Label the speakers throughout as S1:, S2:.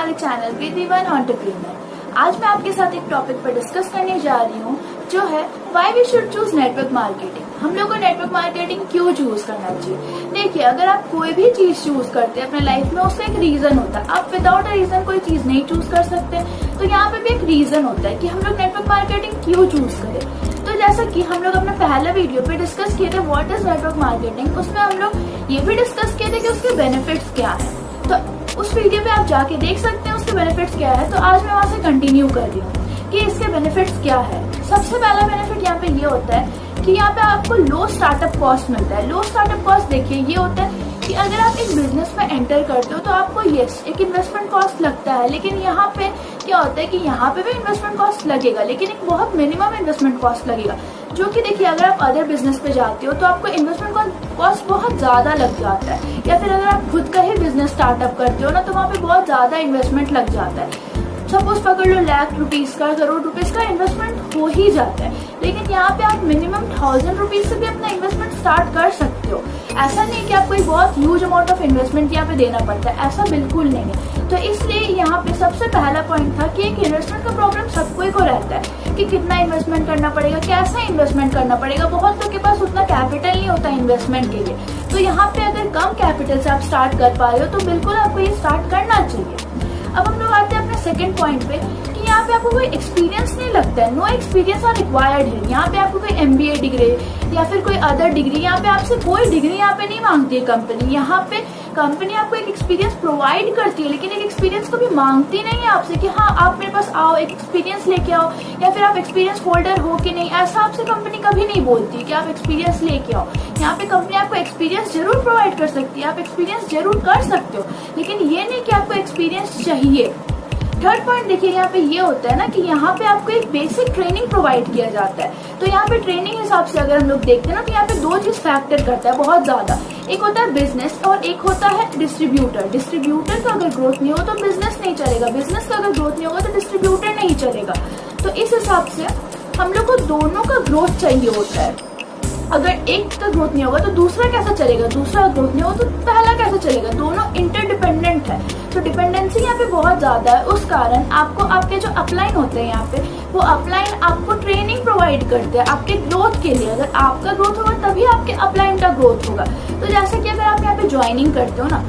S1: हमारे चैनल प्रीति one entrepreneur. आज मैं आपके साथ एक टॉपिक पर डिस्कस करने जा रही हूँ जो है why we should choose network marketing. हम लोग को नेटवर्क मार्केटिंग क्यों चूज करना चाहिए। देखिए, अगर आप कोई भी चीज चूज करते हैं अपने लाइफ में, उसका एक रीजन होता है। आप विदाउट अ रीजन कोई चीज नहीं चूज कर सकते। तो यहाँ पे भी एक रीजन होता है कि हम लोग नेटवर्क मार्केटिंग क्यों चूज करें। तो जैसा कि हम लोग अपने पहले वीडियो पे डिस्कस किए थे व्हाट इज नेटवर्क मार्केटिंग, उसमें हम लोग ये भी डिस्कस किए थे कि उसके बेनिफिट्स क्या है। तो उस वीडियो पे आप जाके देख सकते हैं उसके बेनिफिट्स क्या है। तो आज मैं वहां से कंटिन्यू कर रही हूँ कि इसके बेनिफिट्स क्या है। सबसे पहला बेनिफिट यहाँ पे ये होता है कि यहाँ पे आपको लो स्टार्टअप कॉस्ट मिलता है। लो स्टार्टअप कॉस्ट देखिए ये होता है कि अगर आप एक बिजनेस में एंटर करते हो तो आपको एक इन्वेस्टमेंट कॉस्ट लगता है, लेकिन यहाँ पे क्या होता है कि यहाँ पे भी इन्वेस्टमेंट कॉस्ट लगेगा, लेकिन एक बहुत मिनिमम इन्वेस्टमेंट कॉस्ट लगेगा। जो कि देखिए, अगर आप अदर बिजनेस पे जाते हो तो आपको इन्वेस्टमेंट कॉस्ट बहुत ज्यादा लग जाता है, या फिर अगर आप खुद का ही बिजनेस स्टार्टअप करते हो ना तो वहाँ पे बहुत ज्यादा इन्वेस्टमेंट लग जाता है। सपोज पकड़ लो ₹1,00,000 का, करोड़ रुपीज का इन्वेस्टमेंट हो ही जाता है, लेकिन यहाँ पे आप मिनिमम ₹1,000 से भी अपना इन्वेस्टमेंट स्टार्ट कर सकते हो। ऐसा नहीं कि आपको एक बहुत ह्यूज अमाउंट ऑफ इन्वेस्टमेंट यहाँ पे देना पड़ता है, ऐसा बिल्कुल नहीं है। तो इसलिए यहाँ पे सबसे पहला पॉइंट था कि एक इन्वेस्टमेंट का प्रॉब्लम सबको को रहता है कि कितना इन्वेस्टमेंट करना पड़ेगा, कैसा इन्वेस्टमेंट करना पड़ेगा। बहुत लोग के पास उतना कैपिटल नहीं होता इन्वेस्टमेंट के लिए। तो यहाँ पे अगर कम कैपिटल से आप स्टार्ट कर पा रहे हो तो बिल्कुल आपको ये स्टार्ट करना चाहिए। अब हम लोग आते हैं अपने सेकंड पॉइंट पे कि यहाँ पे आपको कोई एक्सपीरियंस नहीं लगता है। नो एक्सपीरियंस आर रिक्वायर्ड है। यहाँ पे आपको कोई MBA डिग्री या फिर कोई अदर डिग्री, यहाँ पे आपसे कोई डिग्री यहाँ पे नहीं मांगती है कंपनी। यहाँ पे कंपनी आपको एक एक्सपीरियंस प्रोवाइड करती है, लेकिन एक एक्सपीरियंस को भी मांगती नहीं है आपसे कि हाँ आप मेरे पास आओ, एक एक्सपीरियंस लेके आओ, या फिर आप एक्सपीरियंस होल्डर हो कि नहीं। ऐसा आपसे कंपनी कभी नहीं बोलती कि आप एक्सपीरियंस लेके आओ। यहाँ पे कंपनी आपको एक्सपीरियंस जरूर प्रोवाइड कर सकती है, आप एक्सपीरियंस जरूर कर सकते हो, लेकिन ये नहीं कि आपको एक्सपीरियंस चाहिए। थर्ड पॉइंट देखिए यहाँ पे ये होता है ना कि यहाँ पे आपको एक बेसिक ट्रेनिंग प्रोवाइड किया जाता है। तो यहाँ पे ट्रेनिंग हिसाब से अगर हम लोग देखते हैं ना तो यहाँ पे दो चीज फैक्टर करता है बहुत ज्यादा। एक होता है बिजनेस और एक होता है डिस्ट्रीब्यूटर। डिस्ट्रीब्यूटर का अगर ग्रोथ नहीं हो तो बिजनेस नहीं चलेगा, बिजनेस का अगर ग्रोथ नहीं होगा तो डिस्ट्रीब्यूटर नहीं चलेगा। तो इस हिसाब से हम लोग को दोनों का ग्रोथ चाहिए होता है। अगर एक का ग्रोथ नहीं होगा तो दूसरा कैसा चलेगा, दूसरा ग्रोथ नहीं होगा तो पहला कैसा चलेगा। दोनों इंटरडिपेंडेंट है। तो डिपेंडेंसी यहाँ पे बहुत ज्यादा है। उस कारण आपको आपके जो अपलाइन होते हैं यहाँ पे, वो अपलाइन आपको ट्रेनिंग प्रोवाइड करते हैं आपके ग्रोथ के लिए। अगर आपका ग्रोथ होगा तभी आपके अपलाइन का ग्रोथ होगा। तो जैसे कि अगर आप यहाँ पे ज्वाइनिंग करते हो ना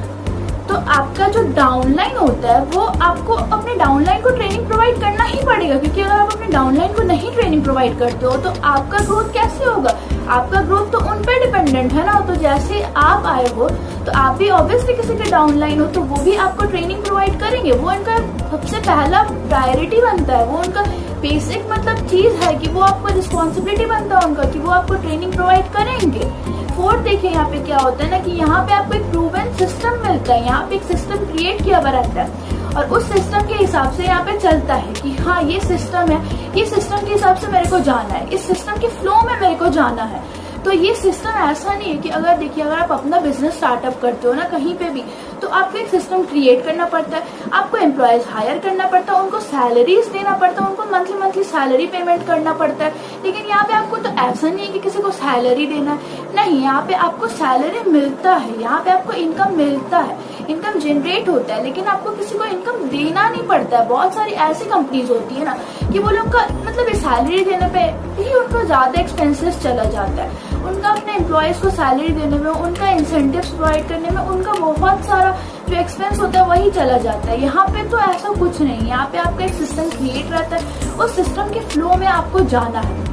S1: तो आपका जो डाउनलाइन होता है वो आपको अपने डाउनलाइन को ट्रेनिंग प्रोवाइड करना ही पड़ेगा, क्योंकि अगर आप अपने डाउनलाइन को नहीं ट्रेनिंग प्रोवाइड करते हो तो आपका ग्रोथ कैसे होगा। आपका ग्रोथ तो उन पे डिपेंडेंट है ना। तो जैसे आप आए हो तो आप भी ऑब्वियसली किसी के डाउनलाइन हो तो वो भी आपको ट्रेनिंग प्रोवाइड करेंगे। वो उनका सबसे पहला प्रायोरिटी बनता है, वो उनका बेसिक मतलब चीज है कि वो आपको रिस्पॉन्सिबिलिटी बनता है उनका कि वो आपको ट्रेनिंग प्रोवाइड करेंगे। फोर्थ देखिए यहाँ पे क्या होता है ना कि यहाँ पे आपको एक प्रूवन सिस्टम मिलता है। यहाँ पे एक सिस्टम क्रिएट किया हुआ रहता है और उस सिस्टम के हिसाब से यहाँ पे चलता है कि हाँ ये सिस्टम है, ये सिस्टम के हिसाब से मेरे को जाना है, इस सिस्टम के फ्लो में मेरे को जाना है। तो ये सिस्टम ऐसा नहीं है कि अगर देखिए अगर आप अपना बिजनेस स्टार्टअप करते हो ना कहीं पे भी तो आपको एक सिस्टम क्रिएट करना पड़ता है, आपको एम्प्लॉयज हायर करना पड़ता है, उनको सैलरीज देना पड़ता है, उनको मंथली सैलरी पेमेंट करना पड़ता है। लेकिन यहाँ पे आपको तो ऐसा नहीं है कि किसी को सैलरी देना है, नहीं, यहाँ पे आपको सैलरी मिलता है, यहाँ पे आपको इनकम मिलता है, इनकम जनरेट होता है, लेकिन आपको किसी को इनकम देना नहीं पड़ता है। बहुत सारी ऐसी कंपनीज होती है ना कि वो लोग का मतलब सैलरी देने पे ही उनको ज्यादा एक्सपेंसेस चला जाता है। उनका अपने एम्प्लॉयज को सैलरी देने में, उनका इंसेंटिव्स प्रोवाइड करने में उनका बहुत सारा जो एक्सपेंस होता है वही चला जाता है। यहाँ पे तो ऐसा कुछ नहीं, यहाँ पे आपका एक सिस्टम क्रिएट रहता है, उस सिस्टम के फ्लो में आपको जाना है।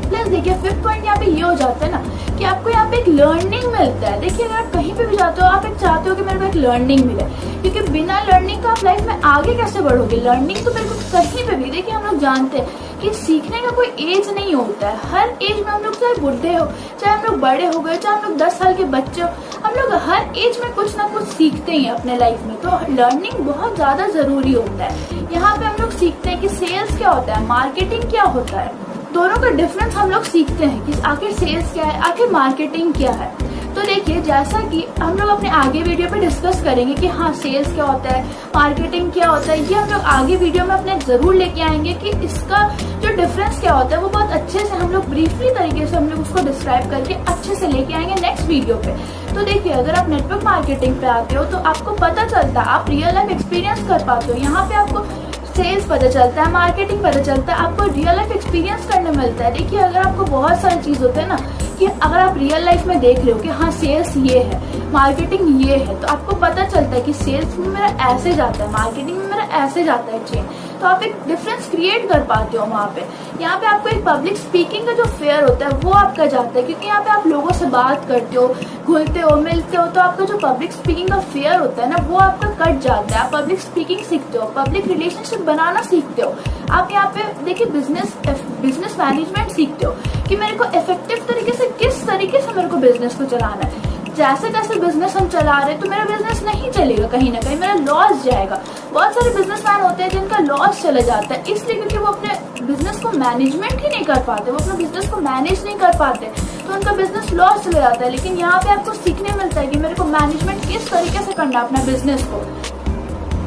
S1: प्लस देखिए फिफ्थ पॉइंट यहाँ पे ये हो जाता है ना कि आपको यहाँ पे एक लर्निंग मिलता है। देखिए अगर आप कहीं पे भी जाते हो आप एक चाहते हो कि मेरे को एक लर्निंग मिले, क्योंकि बिना लर्निंग का आप लाइफ में आगे कैसे बढ़ोगे। लर्निंग तो बिल्कुल कहीं पे भी, देखिए हम लोग जानते हैं कि सीखने का कोई एज नहीं होता है। हर एज में हम लोग चाहे बुढ़े हो, चाहे हम लोग बड़े हो गए, चाहे हम लोग 10 साल के बच्चे हो, हम लोग हर एज में कुछ ना कुछ सीखते हैं अपने लाइफ में। तो लर्निंग बहुत ज्यादा जरूरी होता है। यहाँ पे हम लोग सीखते हैं कि सेल्स क्या होता है, मार्केटिंग क्या होता है, दोनों का डिफरेंस हम लोग सीखते हैं कि आखिर सेल्स क्या है, आखिर मार्केटिंग क्या है। तो देखिए, जैसा कि हम लोग अपने आगे वीडियो पे डिस्कस करेंगे कि हाँ सेल्स क्या होता है, मार्केटिंग क्या होता है, ये हम लोग आगे वीडियो में अपने जरूर लेके आएंगे कि इसका जो डिफरेंस क्या होता है वो बहुत अच्छे से हम लोग ब्रीफली तरीके से हम लोग उसको डिस्क्राइब करके अच्छे से लेके आएंगे नेक्स्ट वीडियो पे। तो देखिए, अगर आप नेटवर्क मार्केटिंग पे आते हो तो आपको पता चलता है, आप रियल लाइफ एक्सपीरियंस कर पाते हो। यहाँ पे आपको सेल्स पता चलता है, मार्केटिंग पता चलता है, आपको रियल लाइफ एक्सपीरियंस करने मिलता है। देखिए, अगर आपको बहुत सारी चीज होते हैं ना कि अगर आप रियल लाइफ में देख रहे हो कि हाँ सेल्स ये है, मार्केटिंग ये है, तो आपको पता चलता है कि सेल्स में मेरा ऐसे जाता है, मार्केटिंग में मेरा ऐसे जाता है चेन, तो आप एक डिफरेंस क्रिएट कर पाते हो वहाँ पे। यहाँ पे आपको एक पब्लिक स्पीकिंग का जो फेयर होता है वो आपका जाता है, क्योंकि यहाँ पे आप लोगों से बात करते हो, घुलते हो, मिलते हो, तो आपका जो पब्लिक स्पीकिंग का फेयर होता है ना वो आपका कट जाता है। आप पब्लिक स्पीकिंग सीखते हो, पब्लिक रिलेशनशिप बनाना सीखते हो। आप यहाँ पे देखिए बिजनेस मैनेजमेंट सीखते हो कि मेरे को इफेक्टिव तरीके से किस तरीके से मेरे को बिजनेस को चलाना है। जैसे जैसे बिजनेस हम चला रहे हैं तो मेरा बिजनेस नहीं चलेगा, कहीं ना कहीं मेरा लॉस जाएगा। बहुत सारे बिजनेसमैन होते हैं जिनका लॉस चला जाता है, इसलिए क्योंकि वो अपने बिजनेस को मैनेजमेंट ही नहीं कर पाते, वो अपने बिजनेस को मैनेज नहीं कर पाते, तो उनका बिजनेस लॉस चला जाता है। लेकिन यहाँ पे आपको सीखने मिलता है कि मेरे को मैनेजमेंट किस तरीके से करना है अपना बिजनेस को।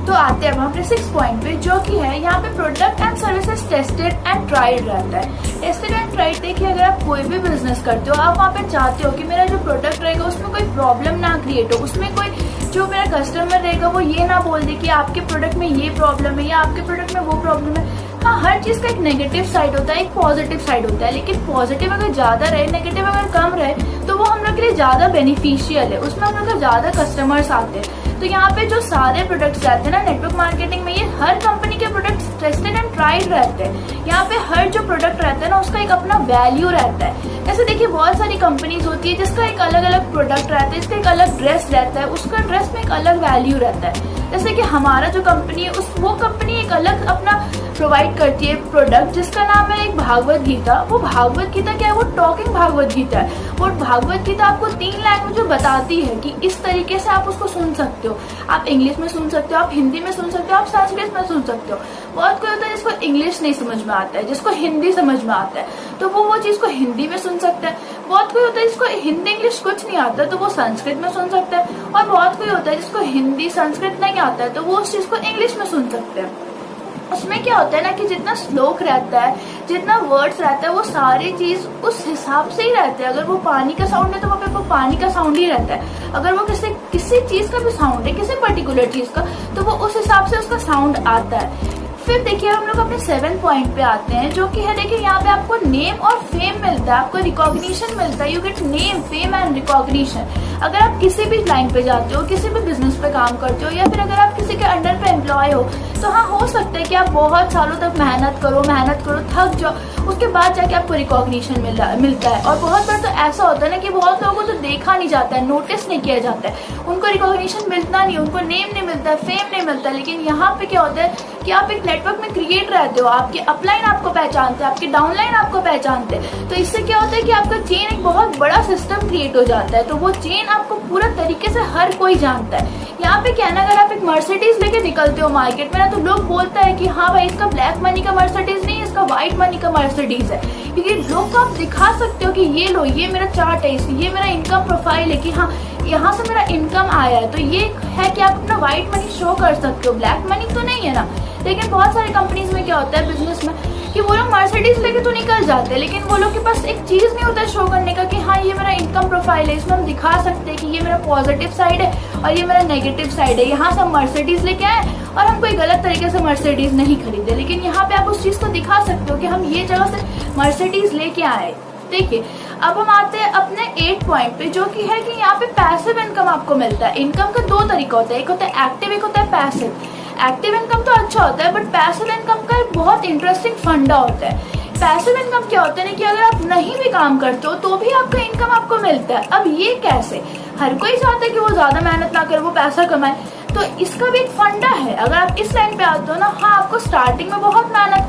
S1: तो आते हैं वहाँ पे 6 पॉइंट पे, जो कि है यहाँ पे product and services tested and tried रहता है। टेस्टेड एंड ट्राइड देखिए, अगर आप कोई भी बिजनेस करते हो, आप वहाँ पे चाहते हो कि मेरा जो प्रोडक्ट रहेगा उसमें कोई प्रॉब्लम ना क्रिएट हो, उसमें कोई जो मेरा कस्टमर रहेगा वो ये ना बोल दे कि आपके प्रोडक्ट में ये प्रॉब्लम है या आपके प्रोडक्ट में वो प्रॉब्लम है। हाँ, हर चीज का एक नेगेटिव साइड होता है, एक पॉजिटिव साइड होता है, लेकिन पॉजिटिव अगर ज्यादा रहे, नेगेटिव अगर कम रहे, तो वो हम लोग के लिए ज्यादा बेनिफिशियल है, उसमें हम लोग का ज्यादा कस्टमर्स आते हैं। तो यहाँ पे जो सारे प्रोडक्ट्स रहते हैं ना नेटवर्क मार्केटिंग में, ये हर कंपनी के प्रोडक्ट्स टेस्टेड एंड ट्राइड रहते हैं। यहाँ पे हर जो प्रोडक्ट रहता है ना उसका एक अपना वैल्यू रहता है। जैसे देखिए, बहुत सारी कंपनीज होती है जिसका एक अलग अलग प्रोडक्ट रहता है, इसका एक अलग ड्रेस रहता है, उसका ड्रेस में एक अलग वैल्यू रहता है। जैसे कि हमारा जो कंपनी है वो कंपनी एक अलग अपना प्रोवाइड करती है प्रोडक्ट जिसका नाम है एक भागवत गीता। वो भागवत गीता क्या है? वो टॉकिंग भागवत गीता है। वो भागवत गीता आपको 3 लैंग्वेज में बताती है कि इस तरीके से आप उसको सुन सकते हो। आप इंग्लिश में सुन सकते हो, आप हिंदी में सुन सकते हो, आप संस्कृत में सुन सकते हो। बहुत कोई होता है जिसको इंग्लिश नहीं समझ में आता है, जिसको हिंदी समझ में आता है, तो वो चीज को हिंदी में सुन सकता है। बहुत कोई होता है जिसको हिंदी इंग्लिश कुछ नहीं आता है, तो वो संस्कृत में सुन सकता है। और बहुत कोई होता है जिसको हिंदी संस्कृत नहीं आता है, तो वो उस चीज को इंग्लिश में सुन सकते हैं। उसमें क्या होता है ना कि जितना श्लोक रहता है, जितना वर्ड्स रहता है, वो सारी चीज उस हिसाब से ही रहते हैं। अगर वो पानी का साउंड है तो वहाँ पे वो पानी का साउंड ही रहता है। अगर वो किसी चीज का भी साउंड है, किसी पर्टिकुलर चीज का, तो वो उस हिसाब से उसका साउंड आता है। फिर देखिए, हम लोग अपने 7 पॉइंट पे आते हैं, जो कि है देखिए यहाँ पे आपको नेम और फेम मिलता है, आपको रिकॉग्निशन मिलता है। You get name, fame and recognition. अगर आप किसी भी लाइन पे जाते हो, किसी भी बिजनेस पे काम करते हो, या फिर अगर आप किसी के अंडर पे एम्प्लॉय हो, तो हाँ हो सकता है कि आप बहुत सालों तक मेहनत करो, थक जाओ, उसके बाद जाके आपको रिकॉग्निशन मिलता है। और बहुत बार तो ऐसा होता है ना कि बहुत लोगों को तो देखा नहीं जाता है, नोटिस नहीं किया जाता है, उनको रिकॉग्निशन मिलता नहीं, उनको नेम नहीं मिलता है, फेम नहीं मिलता। लेकिन यहाँ पे क्या होता है कि आप एक नेटवर्क में क्रिएट रहते हो, आपके अपलाइन आपको पहचानते हैं, आपके डाउनलाइन आपको पहचानते हैं। तो इससे क्या होता है कि आपका चेन एक बहुत बड़ा सिस्टम क्रिएट हो जाता है। तो वो चेन आपको पूरा तरीके से हर कोई जानता है। यहाँ पे क्या ना, अगर आप एक मर्सिडीज लेके निकलते हो मार्केट में ना, तो लोग बोलता है कि हाँ भाई, इसका ब्लैक मनी का मर्सिडीज नहीं, इसका व्हाइट मनी का मर्सिडीज है। क्योंकि लोग को आप दिखा सकते हो कि ये लो, ये मेरा चार्ट है, ये मेरा इनकम प्रोफाइल है कि हाँ यहाँ से मेरा इनकम आया है। तो ये है कि आप अपना व्हाइट मनी शो कर सकते हो, ब्लैक मनी तो नहीं है ना। लेकिन बहुत सारी कंपनीज में क्या होता है बिजनेस में कि वो लोग मर्सिडीज लेके तो निकल जाते हैं, लेकिन वो लोग के पास एक चीज नहीं होता है शो करने का कि हाँ ये मेरा इनकम प्रोफाइल है, इसमें हम दिखा सकते हैं कि ये मेरा पॉजिटिव साइड है और ये मेरा नेगेटिव साइड है। यहाँ से हम मर्सिडीज लेके आए और हम कोई गलत तरीके से मर्सिडीज नहीं खरीदे, लेकिन यहाँ पे आप उस चीज को दिखा सकते हो कि हम ये जगह से मर्सिडीज लेके आए। देखिए, अब हम आते हैं अपने 8 पॉइंट पे, जो कि है कि यहाँ पे पैसिव इनकम आपको मिलता है। इनकम का 2 तरीका होता है, एक होता है एक्टिव, एक होता है पैसिव। एक्टिव इनकम तो अच्छा होता है, बट पैसिव इनकम का एक बहुत इंटरेस्टिंग फंडा होता है। पैसिव इनकम क्या होता है ना कि अगर आप नहीं भी काम करते हो तो भी आपका इनकम आपको मिलता है। अब ये कैसे? हर कोई चाहता है कि वो ज्यादा मेहनत ना करे, वो पैसा कमाए, तो इसका भी एक फंडा है। अगर आप इस लाइन पे आते हो ना, हाँ आपको स्टार्टिंग में बहुत मेहनत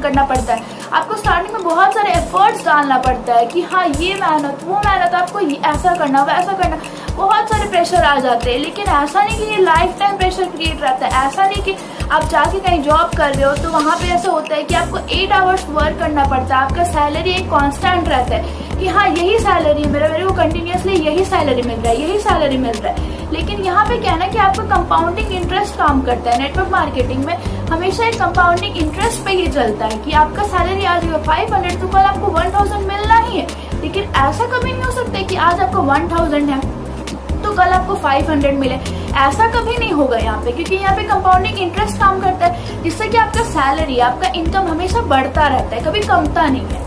S1: करना पड़ता है, आपको स्टार्टिंग में बहुत सारे एफर्ट्स डालना पड़ता है कि हाँ ये मेहनत वो मेहनत, आपको ऐसा करना वैसा करना, बहुत सारे प्रेशर आ जाते हैं, लेकिन ऐसा नहीं कि ये लाइफ टाइम प्रेशर क्रिएट रहता है। ऐसा नहीं कि आप जाके कहीं जॉब कर रहे हो तो वहाँ पे ऐसा होता है कि आपको 8 आवर्स वर्क करना पड़ता है, आपका सैलरी एक कांस्टेंट रहता है कि हाँ यही सैलरी है मेरे को कंटिन्यूसली यही सैलरी मिल रहा है, यही सैलरी मिल रहा है। लेकिन यहाँ पे क्या है ना कि आपका कंपाउंडिंग इंटरेस्ट काम करता है। नेटवर्क मार्केटिंग में हमेशा एक कंपाउंडिंग इंटरेस्ट पे ये चलता है कि आपका सैलरी आज 500 तो कल आपको 1000 मिलना ही है। लेकिन ऐसा कभी नहीं हो सकता कि आज आपको 1000 है तो कल आपको 500 मिले, ऐसा कभी नहीं होगा यहाँ पे, क्योंकि यहाँ पे कंपाउंडिंग इंटरेस्ट काम करता है जिससे कि आपका सैलरी, आपका इनकम हमेशा बढ़ता रहता है, कभी कमता नहीं है।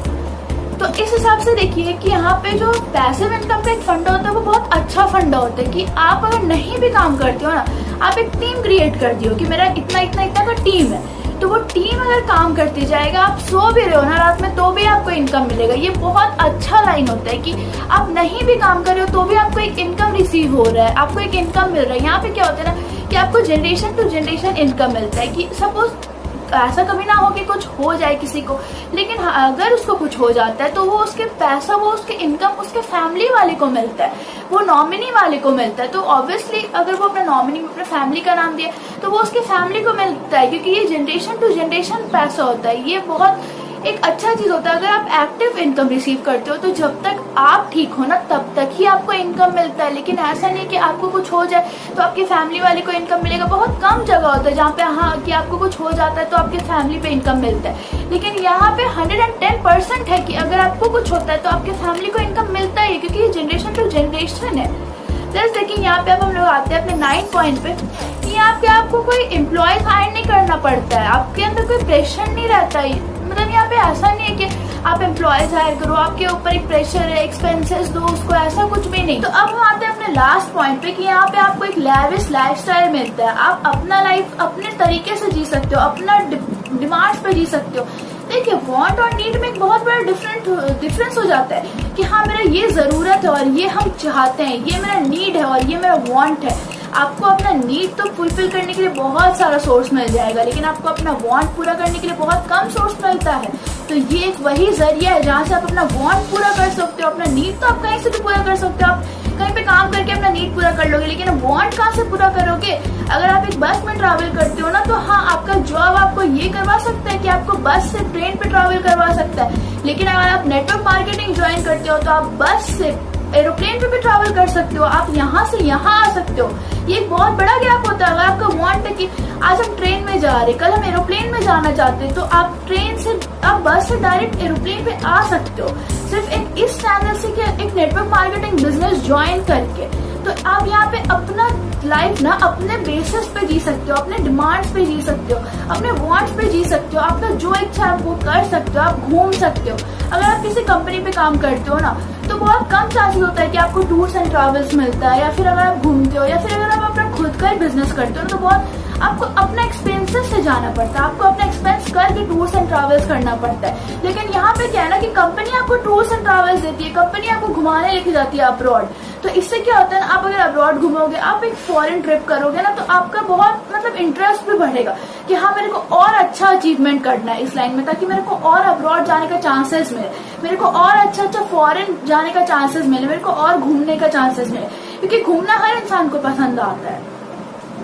S1: तो इस हिसाब से देखिए कि यहाँ पे जो पैसिव इनकम का एक फंडा होता है वो बहुत अच्छा फंडा होता है कि आप अगर नहीं भी काम करते हो ना, आप एक टीम क्रिएट कर दियो कि मेरा इतना इतना इतना का टीम है, तो वो टीम अगर काम करती जाएगा, आप सो भी रहे हो ना रात में तो भी आपको इनकम मिलेगा। ये बहुत अच्छा लाइन होता है कि आप नहीं भी काम कर रहे हो तो भी आपको एक इनकम रिसीव हो रहा है, आपको एक इनकम मिल रहा है। यहाँ पे क्या होता है ना कि आपको जनरेशन टू जनरेशन इनकम मिलता है कि सपोज ऐसा कभी ना हो कि कुछ हो जाए किसी को, लेकिन अगर उसको कुछ हो जाता है तो वो उसके पैसा, वो उसके इनकम उसके फैमिली वाले को मिलता है, वो नॉमिनी वाले को मिलता है। तो ऑब्वियसली अगर वो अपना नॉमिनी अपने फैमिली का नाम दिया तो वो उसके फैमिली को मिलता है, क्योंकि ये जनरेशन टू जनरेशन पैसा होता है। ये बहुत एक अच्छा चीज होता है। अगर आप एक्टिव इनकम रिसीव करते हो तो जब तक आप ठीक हो ना तब तक ही आपको इनकम मिलता है। लेकिन ऐसा नहीं कि आपको कुछ हो जाए तो आपकी फैमिली वाले को इनकम मिलेगा। बहुत कम जगह होता है जहाँ पे हाँ कि आपको कुछ हो जाता है तो आपके फैमिली पे इनकम मिलता है, लेकिन यहाँ पे 110% है कि अगर आपको कुछ होता है तो आपके फैमिली को इनकम मिलता है, क्योंकि ये जनरेशन टू जनरेशन है। प्लस देखिए यहाँ पे अब हम लोग आते हैं अपने 9 पॉइंट पे कि यहाँ पे आपको कोई एम्प्लॉय हायर नहीं करना पड़ता है, आपके अंदर कोई प्रेशर नहीं रहता है। मतलब यहाँ पे ऐसा नहीं है कि आप एम्प्लॉयज हायर करो, आपके ऊपर एक प्रेशर है, एक्सपेंसेस दो उसको, ऐसा कुछ भी नहीं। तो अब हम आते हैं अपने लास्ट पॉइंट पे कि यहाँ पे आपको एक लैविश लाइफस्टाइल मिलता है। आप अपना लाइफ अपने तरीके से जी सकते हो, अपना डिमांड्स पे जी सकते हो। देखिए वांट और नीड में एक बहुत बड़ा डिफरेंस हो जाता है कि हाँ मेरा ये जरूरत है और ये हम चाहते हैं, ये मेरा नीड है और ये मेरा वांट है। आपको अपना नीड तो फुलफिल करने के लिए बहुत सारा सोर्स मिल जाएगा, लेकिन आपको अपना वांट पूरा करने के लिए बहुत कम सोर्स मिलता है। तो ये एक वही जरिया है जहाँ से आप अपना वांट पूरा कर सकते हो। अपना नीड तो आप कहीं से भी पूरा कर सकते हो, आप कहीं पे काम करके अपना नीड पूरा कर लोगे, लेकिन वांट कहाँ से पूरा करोगे? अगर आप एक बस में ट्रैवल करते हो ना तो हाँ आपका जॉब आपको ये करवा सकता है कि आपको बस से ट्रेन पे ट्रैवल करवा सकता है, लेकिन अगर आप नेटवर्क मार्केटिंग ज्वाइन करते हो तो आप बस से एरोप्लेन पे भी ट्रैवल कर सकते हो, आप यहाँ से यहाँ आ सकते हो। ये एक बहुत बड़ा गैप होता है। अगर आपका वांट है कि आज हम ट्रेन में जा रहे, कल हम एरोप्लेन में जाना चाहते हैं, तो आप ट्रेन से, आप बस से डायरेक्ट एरोप्लेन पे आ सकते हो, सिर्फ एक इस चैनल से कि एक नेटवर्क मार्केटिंग बिजनेस ज्वाइन करके। तो आप यहाँ पे अपना लाइफ ना अपने बेसिस पे जी सकते हो, अपने डिमांड्स पे जी सकते हो, अपने वांट्स पे जी सकते हो, आपका जो इच्छा है आप वो कर सकते हो, आप घूम सकते हो। अगर आप किसी कंपनी पे काम करते हो ना तो बहुत कम चांसेस होता है कि आपको टूर्स एंड ट्रैवल्स मिलता है, या फिर अगर आप घूमते हो या फिर अगर आप अपना खुद का ही बिजनेस करते हो ना तो बहुत आपको अपना एक्सपेंसेस से जाना पड़ता है, आपको अपना एक्सपेंस करके टूर्स एंड ट्रैवल्स करना पड़ता है। लेकिन यहाँ पे क्या है ना कि कंपनी आपको टूर्स एंड ट्रैवल्स देती है, कंपनी आपको घुमाने लेके जाती है अब्रॉड। तो इससे क्या होता है ना, आप अगर अब्रॉड घूमोगे, आप एक फॉरेन ट्रिप करोगे ना तो आपका बहुत मतलब इंटरेस्ट भी बढ़ेगा कि हाँ मेरे को और अच्छा अचीवमेंट करना है इस लाइन में, ताकि मेरे को और अब्रॉड जाने का चांसेस मिले, मेरे को और अच्छा फॉरेन जाने का चांसेस मिले, मेरे को और घूमने का चांसेस मिले, क्योंकि घूमना हर इंसान को पसंद आता है।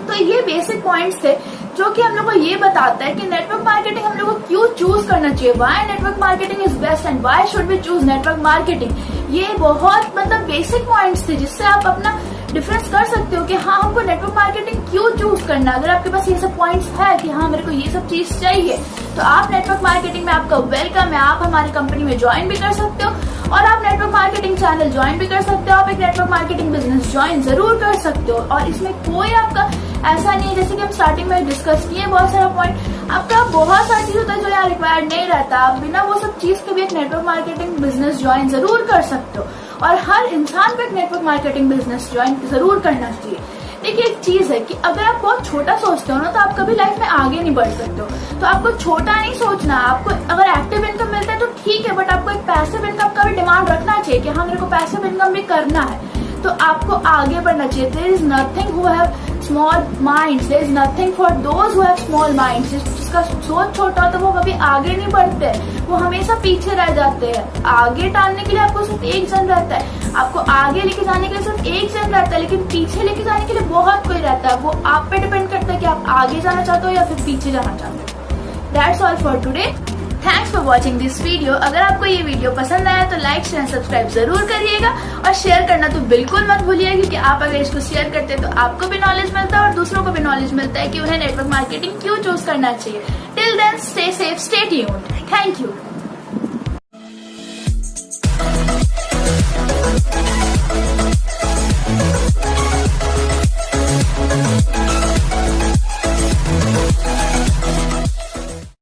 S1: तो ये बेसिक पॉइंट्स थे जो कि हम लोग को ये बताता है कि नेटवर्क मार्केटिंग हम लोग को क्यों चूज करना चाहिए, why network marketing is best and why should we choose network marketing. ये बहुत मतलब बेसिक पॉइंट्स थे जिससे आप अपना डिफरेंस कर सकते हो कि हाँ हमको नेटवर्क मार्केटिंग क्यों चूज करना। अगर आपके पास ये सब पॉइंट्स है कि हाँ मेरे को ये सब चीज चाहिए तो आप नेटवर्क मार्केटिंग में आपका वेलकम है, आप हमारी कंपनी में ज्वाइन भी कर सकते हो और आप नेटवर्क मार्केटिंग चैनल ज्वाइन भी कर सकते हो, आप एक नेटवर्क मार्केटिंग बिजनेस ज्वाइन जरूर कर सकते हो। और इसमें कोई आपका ऐसा नहीं है, जैसे कि हम स्टार्टिंग में डिस्कस किए बहुत सारा पॉइंट, आपका बहुत सारी चीज होता है जो यहाँ रिक्वायर्ड नहीं रहता। आप बिना वो सब चीज के भी एक नेटवर्क मार्केटिंग बिजनेस ज्वाइन जरूर कर सकते हो और हर इंसान को एक नेटवर्क मार्केटिंग बिजनेस ज्वाइन जरूर करना चाहिए। देखिए एक चीज है कि अगर आप बहुत छोटा सोचते हो ना तो आप कभी लाइफ में आगे नहीं बढ़ सकते हो। तो आपको छोटा नहीं सोचना, आपको अगर एक्टिव इनकम मिलता है तो ठीक है, बट आपको एक पैसिव इनकम का भी डिमांड रखना चाहिए कि हाँ मेरे को पैसिव इनकम भी करना है। तो आपको आगे बढ़ना चाहिए। There is nothing who have small minds, there is nothing for those who have small minds. जिसका सोच छोटा होता है वो कभी आगे नहीं बढ़ते, वो हमेशा पीछे रह जाते हैं। आगे टालने के लिए आपको सिर्फ एक जन रहता है, आपको आगे लेके जाने के लिए सिर्फ एक जन रहता है, लेकिन पीछे लेके जाने के लिए बहुत कोई रहता है। वो आप पे डिपेंड करता है कि आप आगे जाना चाहते हो या फिर पीछे जाना चाहते हो। That's all for today. Thanks for watching this video. अगर आपको ये वीडियो पसंद आया तो लाइक शेयर सब्सक्राइब जरूर करिएगा और शेयर करना तो बिल्कुल मत भूलिएगा, क्योंकि आप अगर इसको शेयर करते हैं तो आपको भी नॉलेज मिलता है और दूसरों को भी नॉलेज मिलता है कि उन्हें नेटवर्क मार्केटिंग क्यों चूज करना चाहिए। Till then stay safe, stay tuned. Thank you.